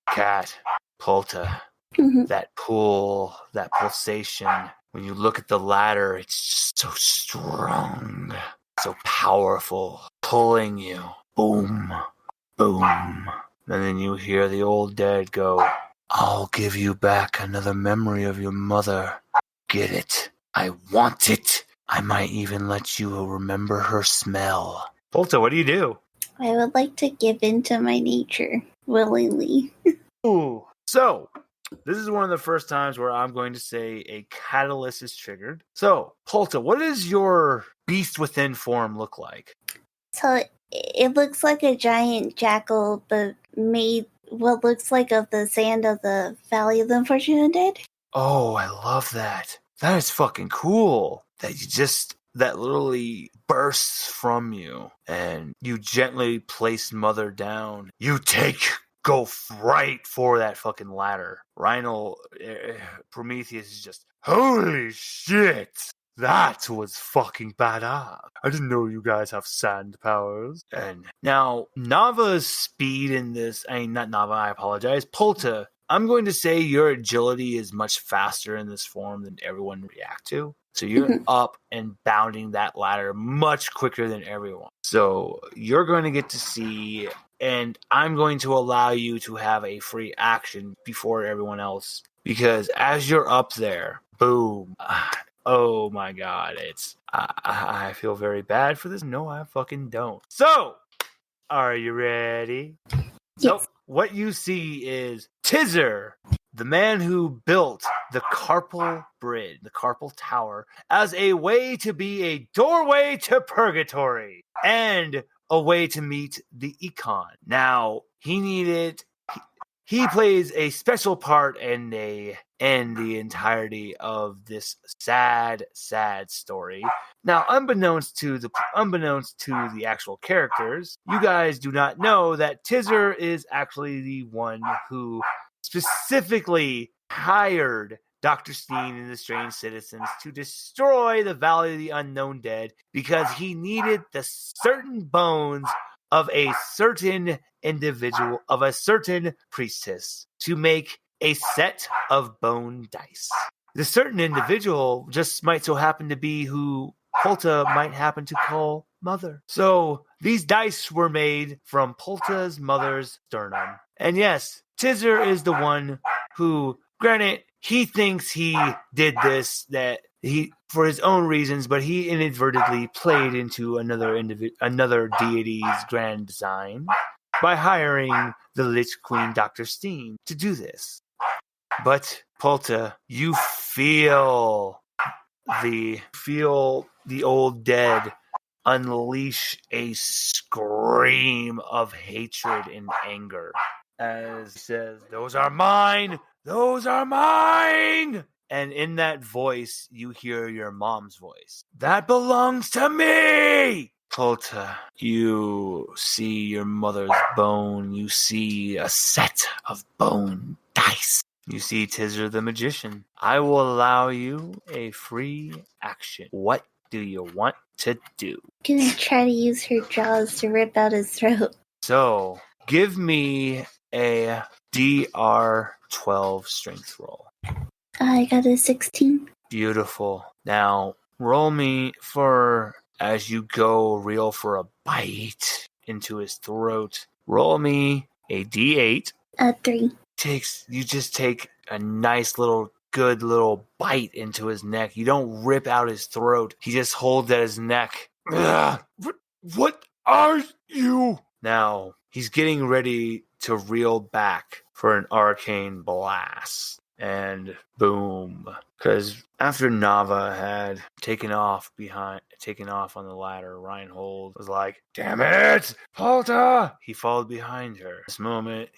Cat, Polta, that pull, that pulsation. When you look at the ladder, it's just so strong, so powerful, pulling you. Boom, boom. And then you hear the old dead go, I'll give you back another memory of your mother. Get it. I want it. I might even let you remember her smell. Polta, what do you do? I would like to give in to my nature willingly. Ooh. So, this is one of the first times where I'm going to say a catalyst is triggered. So, Polta, what does your beast within form look like? So, it looks like a giant jackal, but made what looks like of the sand of the Valley of the Unfortunate Dead. Oh, I love that. That is fucking cool. That literally bursts from you, and you gently place Mother down. You go right for that fucking ladder. Rhino, Prometheus is just, holy shit. That was fucking badass. I didn't know you guys have sand powers. And now, Nava's speed in this, not Nava, I apologize. Polta, I'm going to say your agility is much faster in this form than everyone react to. So you're up and bounding that ladder much quicker than everyone. So you're going to get to see, and I'm going to allow you to have a free action before everyone else. Because as you're up there, boom. Oh my god, I feel very bad for this. No, I fucking don't. So, are you ready? Yes. So, what you see is Tizer, the man who built the Carpal Bridge, the Carpal Tower, as a way to be a doorway to purgatory and a way to meet the Econ. Now, he plays a special part in the entirety of this sad story. Now, unbeknownst to the actual characters, you guys do not know that Tizer is actually the one who specifically hired Dr. Steen and the Strange Citizens to destroy the Valley of the Unknown Dead because he needed the certain bones of a certain individual, of a certain priestess, to make a set of bone dice. The certain individual just might so happen to be who Polta might happen to call mother. So these dice were made from Polta's mother's sternum. And yes, Tizer is the one who, granted, he thinks he did this for his own reasons, but he inadvertently played into another deity's grand design by hiring the Lich Queen Dr. Steen to do this. But Polta, you feel the old dead unleash a scream of hatred and anger as he says, "Those are mine! Those are mine!" And in that voice, you hear your mom's voice. "That belongs to me!" Polta, you see your mother's bone. You see a set of bone dice. You see Tizer the magician. I will allow you a free action. What do you want to do? I'm gonna try to use her jaws to rip out his throat. So, give me a DR12 strength roll. I got a 16. Beautiful. Now, roll me for, as you go reel for a bite into his throat, roll me a D8. 3. You just take a nice good little bite into his neck. You don't rip out his throat. He just holds at his neck. Ugh, what are you? Now, he's getting ready to reel back for an arcane blast. And boom. Because after Nava had taken off on the ladder, Reinhold was like, "Damn it, Polta!" He followed behind her. This moment,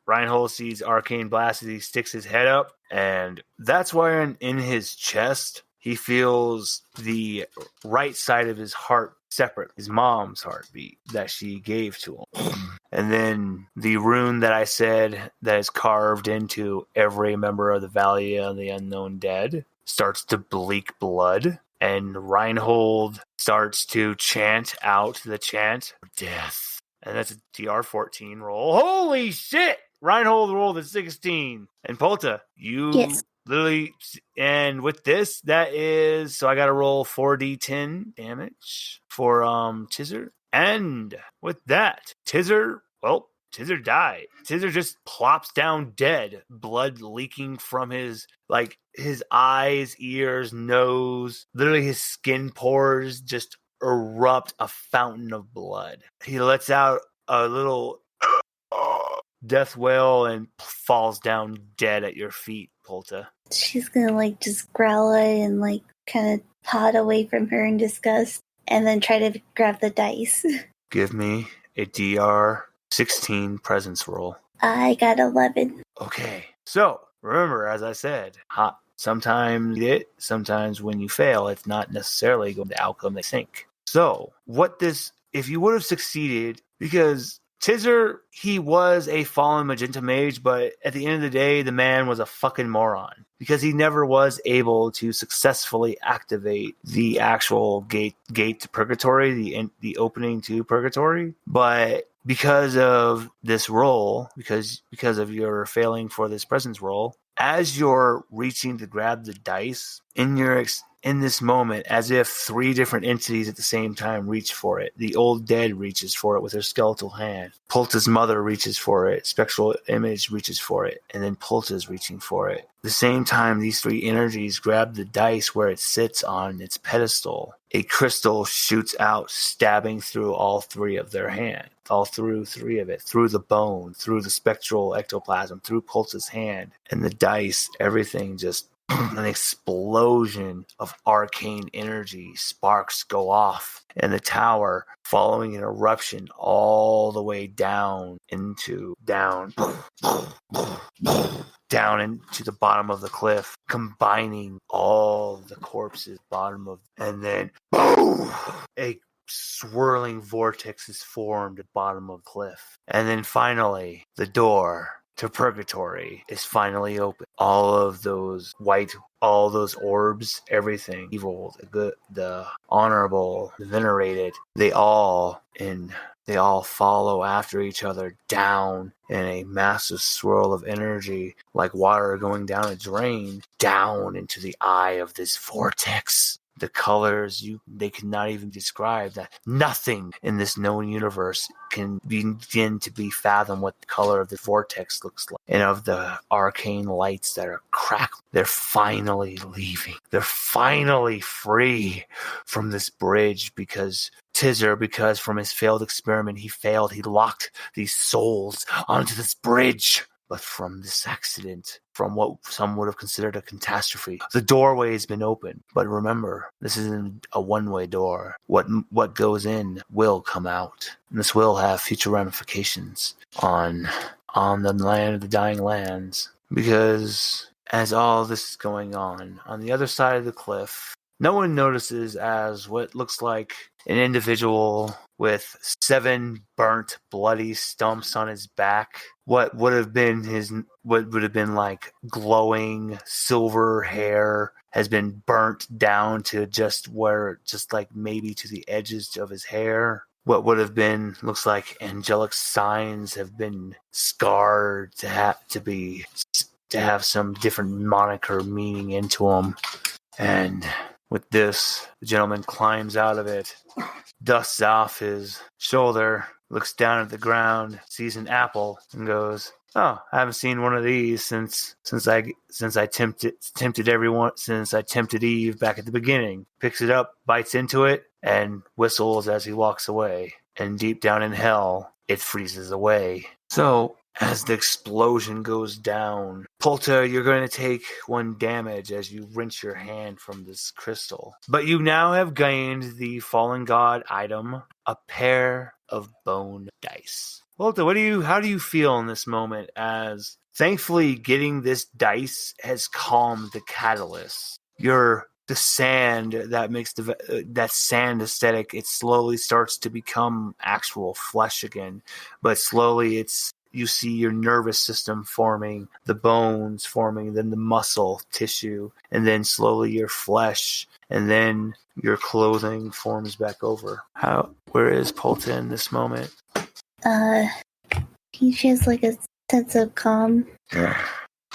Reinhold sees arcane blast as he sticks his head up, and that's why in his chest, he feels the right side of his heart separate, his mom's heartbeat that she gave to him. And then the rune that I said that is carved into every member of the Valley of the Unknown Dead starts to bleak blood, and Reinhold starts to chant out the chant of death. And that's a DR14 roll. Holy shit! Reinhold rolled a 16. And Polta, you Yes. literally, and with this, that is, so I got to roll 4d10 damage for Tizer. And with that, Tizer died. Tizer just plops down dead, blood leaking from his eyes, ears, nose. Literally his skin pores just erupt a fountain of blood. He lets out a little death wail and falls down dead at your feet, Polta. She's gonna just growl it and kind of pot away from her in disgust, and then try to grab the dice. Give me a DR16 presence roll. I got 11. Okay, so remember, as I said, sometimes when you fail, it's not necessarily going to outcome they think. So if you would have succeeded, because Tizer, he was a fallen magenta mage, but at the end of the day, the man was a fucking moron because he never was able to successfully activate the actual gate to purgatory, the opening to purgatory. But because of this roll, because of your failing for this presence roll, as you're reaching to grab the dice, in this moment, as if 3 different entities at the same time reach for it. The old dead reaches for it with her skeletal hand. Polta's mother reaches for it. Spectral image reaches for it. And then Polta's reaching for it. At the same time, these 3 energies grab the dice where it sits on its pedestal. A crystal shoots out, stabbing through all 3 of their hands. All through 3 of it. Through the bone, through the spectral ectoplasm, through Polta's hand. And the dice, everything just... an explosion of arcane energy. Sparks go off, and the tower, following an eruption all the way down into the bottom of the cliff, combining all the corpses bottom of, and then boom, a swirling vortex is formed at the bottom of the cliff. And then finally, the door to purgatory is finally open. All of those all those orbs, everything, evil, the good, the honorable, the venerated, they all follow after each other down in a massive swirl of energy, like water going down a drain, down into the eye of this vortex. The colors, they cannot even describe that. Nothing in this known universe can begin to be fathomed what the color of the vortex looks like. And of the arcane lights that are crackling. They're finally leaving. They're finally free from this bridge because Tizer, from his failed experiment, he locked these souls onto this bridge. But from this accident, from what some would have considered a catastrophe, the doorway has been opened. But remember, this isn't a one-way door. What goes in will come out. And this will have future ramifications on the land of the dying lands. Because as all this is going on the other side of the cliff, no one notices as what looks like an individual with 7 burnt, bloody stumps on his back. What would have been like glowing silver hair has been burnt down to just like maybe to the edges of his hair. What would have been looks like angelic signs have been scarred to have some different moniker meaning into them. And with this, the gentleman climbs out of it, dusts off his shoulder, looks down at the ground, sees an apple, and goes, "Oh, I haven't seen one of these since I tempted Eve back at the beginning." Picks it up, bites into it, and whistles as he walks away. And deep down in hell, it freezes away. So, as the explosion goes down, Polta, you're going to take 1 damage as you wrench your hand from this crystal. But you now have gained the Fallen God item, a pair of bone dice. Polta, how do you feel in this moment as thankfully getting this dice has calmed the catalyst? The sand that makes that sand aesthetic, it slowly starts to become actual flesh again. But slowly you see your nervous system forming, the bones forming, then the muscle tissue, and then slowly your flesh, and then your clothing forms back over. Where is Polta in this moment? He has like a sense of calm.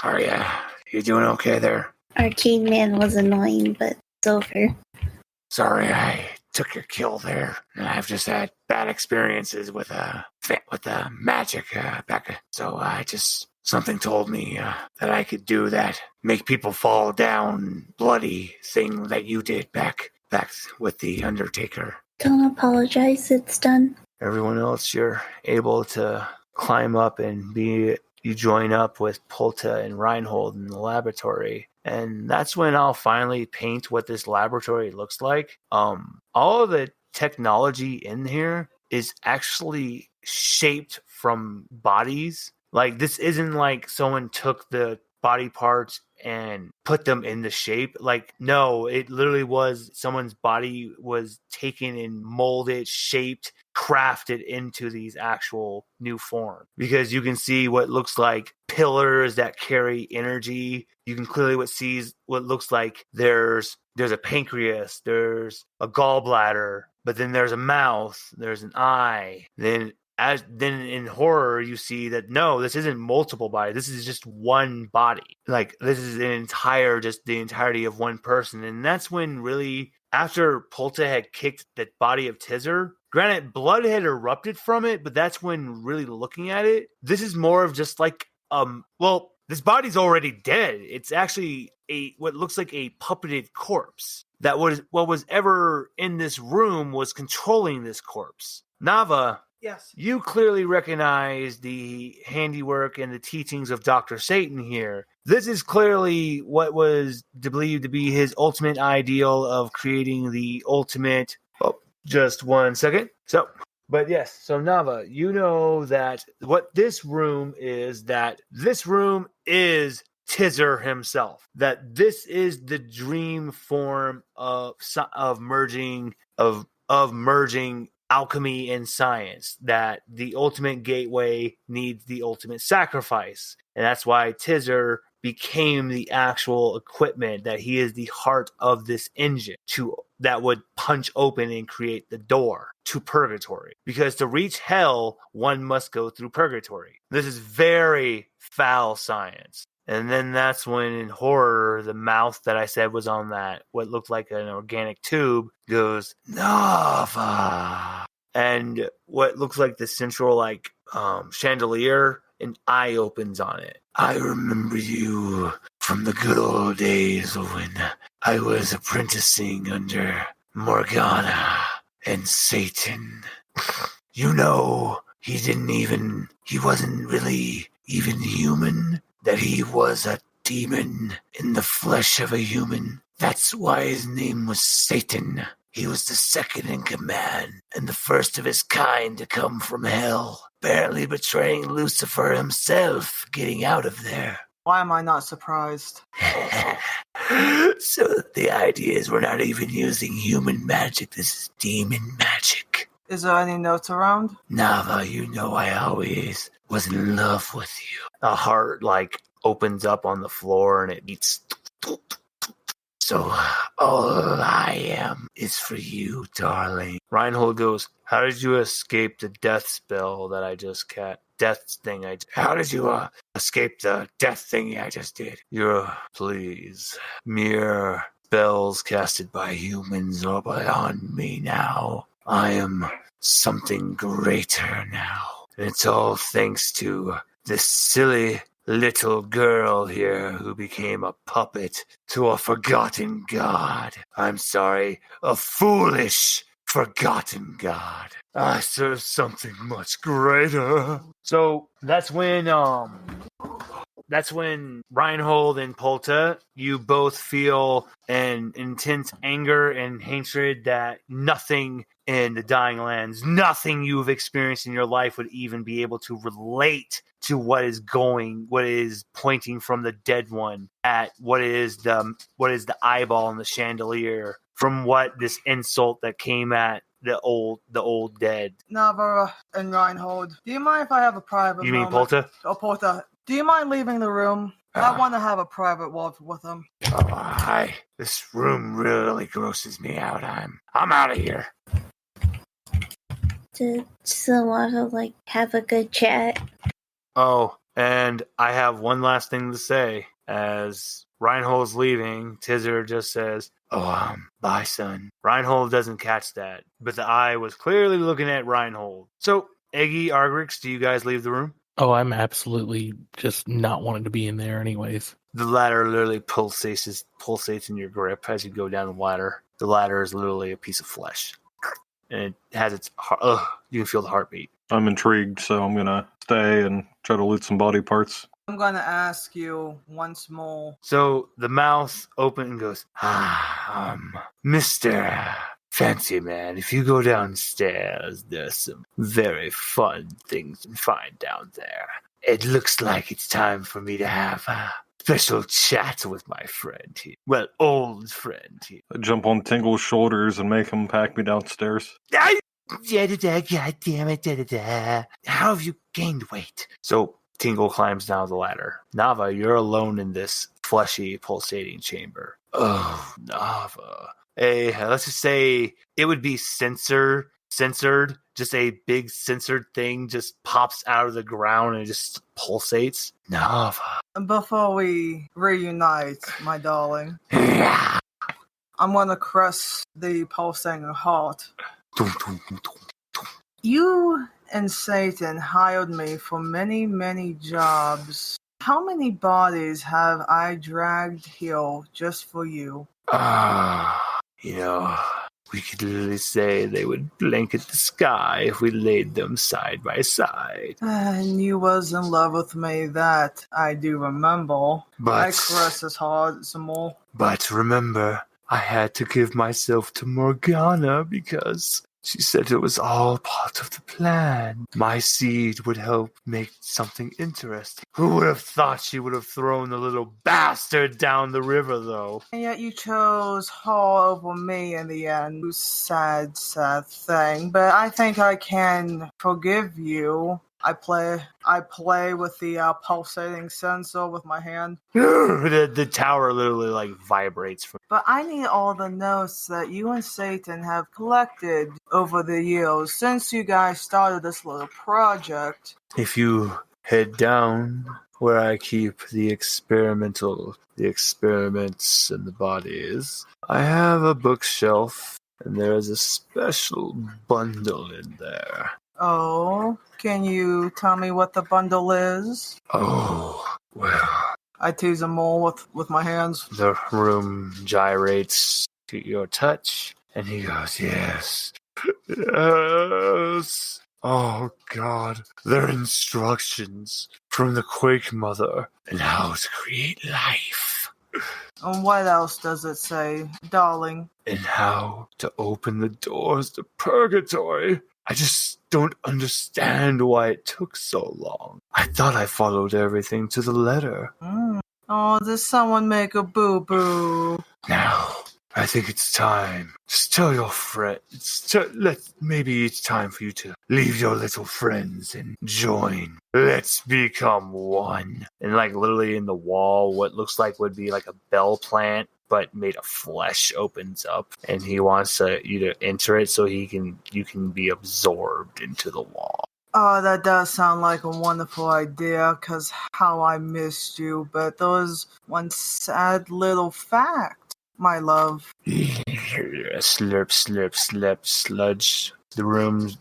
Are ya? You doing okay there? Arcane Man was annoying, but it's over. Sorry, I took your kill there. I've just had bad experiences with magic back. So something told me that I could do that make people fall down bloody thing that you did back with the Undertaker. Don't apologize, it's done. Everyone else, you're able to climb up and you join up with Polta and Reinhold in the laboratory. And that's when I'll finally paint what this laboratory looks like. All of the technology in here is actually shaped from bodies. Like, this isn't like someone took the body parts and put them in the shape. Like, no, it literally was someone's body was taken and molded, shaped, crafted into these actual new forms. Because you can see what looks like pillars that carry energy. You can clearly see what looks like there's a pancreas, there's a gallbladder, but then there's a mouth, there's an eye. Then then in horror, you see that no, this isn't multiple bodies. This is just one body. Like this is just the entirety of one person. And that's when really, after Polta had kicked the body of Tizer, granted, blood had erupted from it, but that's when really looking at it, this is more of just like, this body's already dead. It's actually what looks like a puppeted corpse. That was what was ever in this room was controlling this corpse. Nava, Yes. you clearly recognize the handiwork and the teachings of Dr. Satan here. This is clearly what was believed to be his ultimate ideal of creating the ultimate... Oh, just 1 second. So Nava, you know that what this room is Tizer himself. That this is the dream form of merging alchemy and science, that the ultimate gateway needs the ultimate sacrifice. And that's why Tizer became the actual equipment, that he is the heart of this engine that would punch open and create the door to purgatory. Because to reach hell, one must go through purgatory. This is very foul science. And then that's when in horror, the mouth that I said was on that, what looked like an organic tube, goes, Nava. And what looks like the central chandelier, an eye opens on it. I remember you from the good old days when I was apprenticing under Morgana and Satan. You know, he wasn't really even human. That he was a demon in the flesh of a human. That's why his name was Satan. He was the second in command and the first of his kind to come from hell, barely betraying Lucifer himself, getting out of there. Why am I not surprised? So the idea is we're not even using human magic. This is demon magic. Is there any notes around? Nava, you know I always was in love with you. A heart opens up on the floor and it beats. So all I am is for you, darling. Reinhold goes, how did you escape the death spell that I just cast? How did you escape the death thingy I just did? Please. Mere spells casted by humans are beyond me now. I am something greater now. And it's all thanks to this silly little girl here who became a puppet to a forgotten god. I'm sorry, a foolish forgotten god. I serve something much greater. So that's when Reinhold and Polta, you both feel an intense anger and hatred that nothing in the Dying Lands, nothing you've experienced in your life would even be able to relate to what is pointing from the dead one at what is the eyeball in the chandelier, from what this insult that came at the old dead. Nava and Reinhold, do you mind if I have a private You mean moment? Polta? Oh, Polta, do you mind leaving the room? I want to have a private word with him. Oh, hi. This room really grosses me out. I'm out of here. To want to have a good chat. Oh, and I have one last thing to say. As Reinhold's leaving, Tizer just says, bye, son. Reinhold doesn't catch that, but the eye was clearly looking at Reinhold. So, Eggy, Argrix, do you guys leave the room? Oh, I'm absolutely just not wanting to be in there anyways. The ladder literally pulsates in your grip as you go down the ladder. The ladder is literally a piece of flesh. And it has its you can feel the heartbeat. I'm intrigued, so I'm gonna stay and try to loot some body parts. I'm going to ask you once more. So the mouth opens and goes, Mr. Fancy Man, if you go downstairs, there's some very fun things to find down there. It looks like it's time for me to have a special chat with my friend here. Well, old friend here. I jump on Tingle's shoulders and make him pack me downstairs. God damn it. How have you gained weight? So Tingle climbs down the ladder. Nava, you're alone in this fleshy, pulsating chamber. Oh, Nava. Let's just say it would be censored just a big censored thing just pops out of the ground and just pulsates. Nava. Before we reunite, my darling, Yeah. I'm gonna caress the pulsing heart. You and Satan hired me for many, many jobs. How many bodies have I dragged here just for you? We could literally say they would blanket the sky if we laid them side by side. And you was in love with me, that I do remember. I caress his heart some more. But remember, I had to give myself to Morgana because she said it was all part of the plan. My seed would help make something interesting. Who would have thought she would have thrown the little bastard down the river, though? And yet you chose her over me in the end. Sad, sad thing. But I think I can forgive you. I play with the pulsating sensor with my hand. The tower literally vibrates from. But I need all the notes that you and Satan have collected over the years since you guys started this little project. If you head down where I keep the experiments and the bodies, I have a bookshelf, and there is a special bundle in there. Oh, can you tell me what the bundle is? Oh, well. I tease him more with my hands. The room gyrates to your touch, and he goes, yes. Yes. Oh, God. They're instructions from the Quake Mother on how to create life. And what else does it say, darling? And how to open the doors to purgatory. I just don't understand why it took so long. I thought I followed everything to the letter. Oh, did someone make a boo-boo? Now, I think it's time. Just tell your friends. Maybe it's time for you to leave your little friends and join. Let's become one. And literally in the wall, what looks like would be like a bell plant, but made of flesh, opens up, and he wants you to enter it so you can be absorbed into the wall. Oh, that does sound like a wonderful idea, because how I missed you, but there was one sad little fact, my love. Slurp, slurp, slurp, sludge. The room,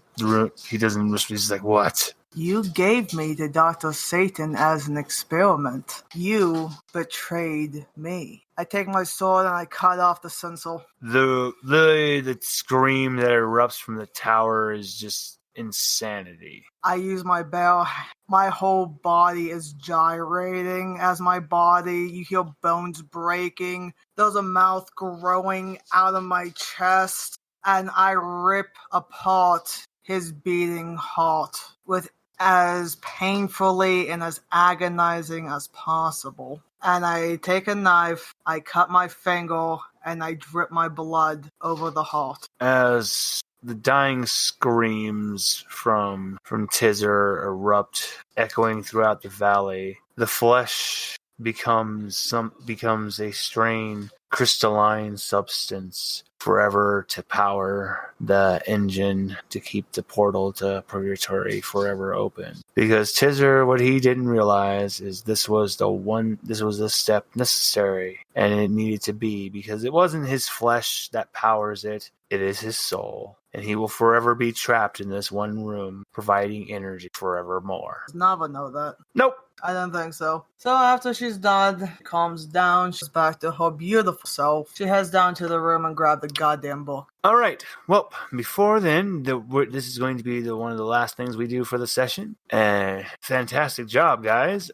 he doesn't, he's like, what? You gave me to Dr. Satan as an experiment. You betrayed me. I take my sword and I cut off the sensor. The scream that erupts from the tower is just insanity. I use my bell. My whole body is gyrating as you hear bones breaking. There's a mouth growing out of my chest, and I rip apart his beating heart with as painfully and as agonizing as possible. And I take a knife, I cut my finger, and I drip my blood over the heart. As the dying screams from Tizer erupt, echoing throughout the valley, the flesh becomes a strange crystalline substance, forever to power the engine to keep the portal to purgatory forever open. Because Tizer, what he didn't realize is this was the step necessary, and it needed to be, because it wasn't his flesh that powers it, it is his soul. And he will forever be trapped in this one room, providing energy forevermore. Does Nava know that? Nope. I don't think so. So after she's done, calms down, she's back to her beautiful self. She heads down to the room and grabs the goddamn book. All right. Well, before then, this is going to be one of the last things we do for the session. Fantastic job, guys.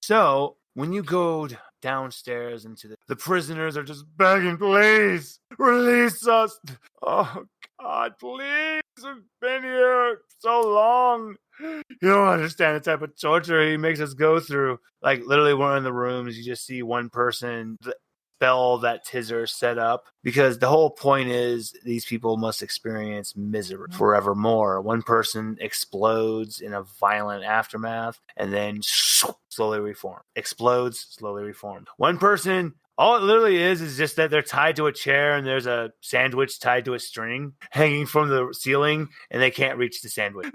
So when you go downstairs into the prisoners are just begging, please release us. Oh God, please. We've been here so long. You don't understand the type of torture he makes us go through. Literally, we're in the rooms. You just see one person, the spell that Tizer set up, because the whole point is these people must experience misery forevermore. One person explodes in a violent aftermath and then slowly reform. Explodes, slowly reformed. One person All it literally is just that they're tied to a chair and there's a sandwich tied to a string hanging from the ceiling and they can't reach the sandwich.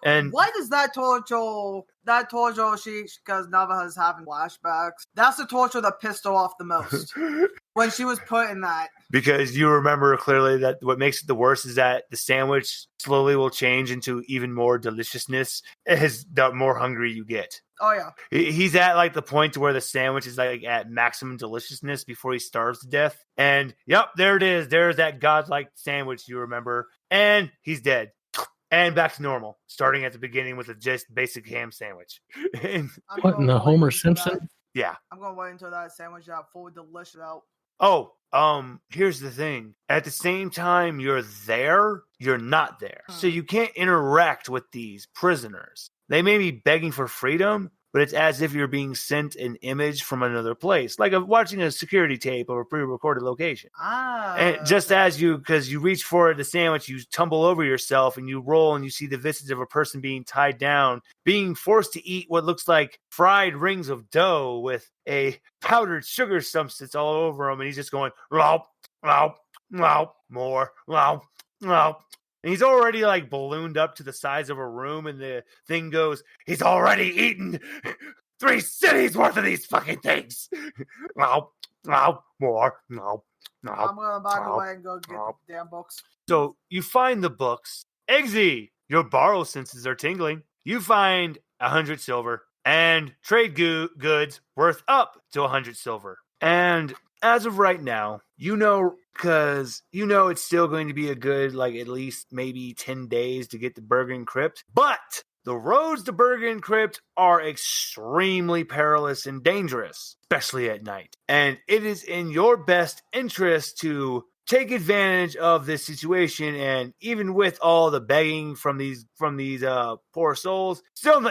And why does that torture because Nava is having flashbacks? That's the torture that pissed her off the most. When she was put in that. Because you remember clearly that what makes it the worst is that the sandwich slowly will change into even more deliciousness as the more hungry you get. Oh, yeah. He's at like the point where the sandwich is like at maximum deliciousness before he starves to death. And yep, there it is. There's that godlike sandwich you remember. And he's dead. And back to normal, starting at the beginning with a just basic ham sandwich. What in the Homer Simpson? Yeah. I'm going to wait until that sandwich got fully delicious out. Oh, here's the thing. At the same time you're there, you're not there. So you can't interact with these prisoners. They may be begging for freedom, but it's as if you're being sent an image from another place, like watching a security tape of a pre-recorded location. And just as because you reach for the sandwich, you tumble over yourself and you roll and you see the visage of a person being tied down, being forced to eat what looks like fried rings of dough with a powdered sugar substance all over him. And he's just going, "Lop, lop, lop, more, lop, lop." And he's already like ballooned up to the size of a room, and the thing goes, "He's already eaten 3 cities worth of these fucking things." No, more, no. I'm gonna back away and go get the damn books. So you find the books. Eggsy, your borrow senses are tingling. You find 100 silver and trade goods worth up to 100 silver. And as of right now, because it's still going to be a good, like, at least maybe 10 days to get to Bergen Crypt. But the roads to Bergen Crypt are extremely perilous and dangerous, especially at night. And it is in your best interest to take advantage of this situation. And even with all the begging from these poor souls,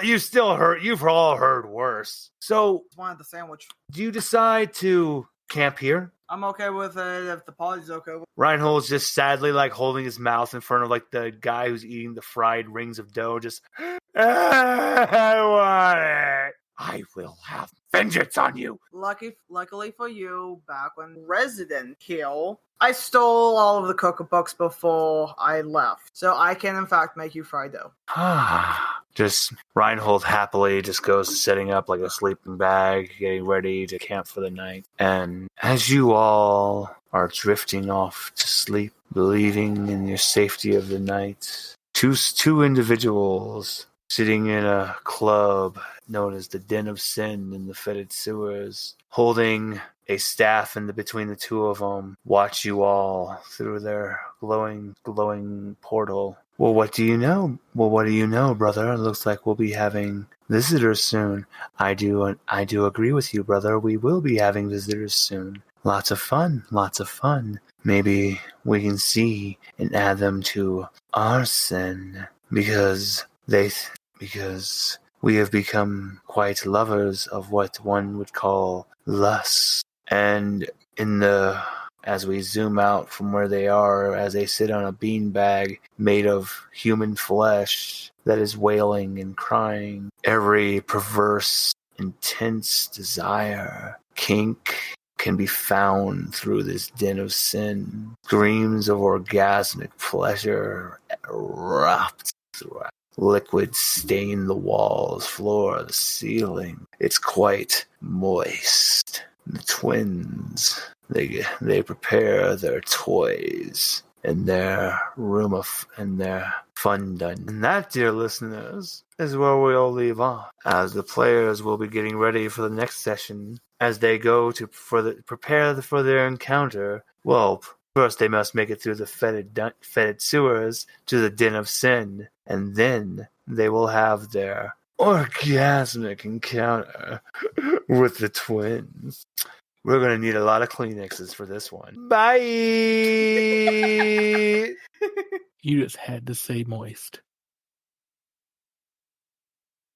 you've all heard worse. So, wanted the sandwich. Do you decide to camp here? I'm okay with it if the party's okay with it. Reinhold's just sadly like holding his mouth in front of like the guy who's eating the fried rings of dough. Just, I want it. I will have vengeance on you. Luckily for you, back when Resident Kill, I stole all of the cookbooks before I left. So I can in fact make you fried dough. Just Reinhold happily just goes setting up like a sleeping bag, getting ready to camp for the night. And as you all are drifting off to sleep, believing in your safety of the night, two individuals sitting in a club known as the Den of Sin in the fetid sewers, holding a staff between the two of them, watch you all through their glowing portal. Well, what do you know? Brother? It looks like we'll be having visitors soon. I do agree with you, brother. We will be having visitors soon. Lots of fun. Maybe we can see and add them to our sin because we have become quite lovers of what one would call lust. And as we zoom out from where they are, as they sit on a beanbag made of human flesh that is wailing and crying, every perverse, intense desire, kink can be found through this den of sin. Screams of orgasmic pleasure erupt throughout. Liquid stain the walls, floor, the ceiling. It's quite moist. The twins, they prepare their toys in their room and their fun dungeon. And that, dear listeners, is where we'll leave off, as the players will be getting ready for the next session as they go to prepare for their encounter. Well, first they must make it through the fetid sewers to the Den of Sin, and then they will have their orgasmic encounter with the twins. We're going to need a lot of Kleenexes for this one. Bye! You just had to say moist.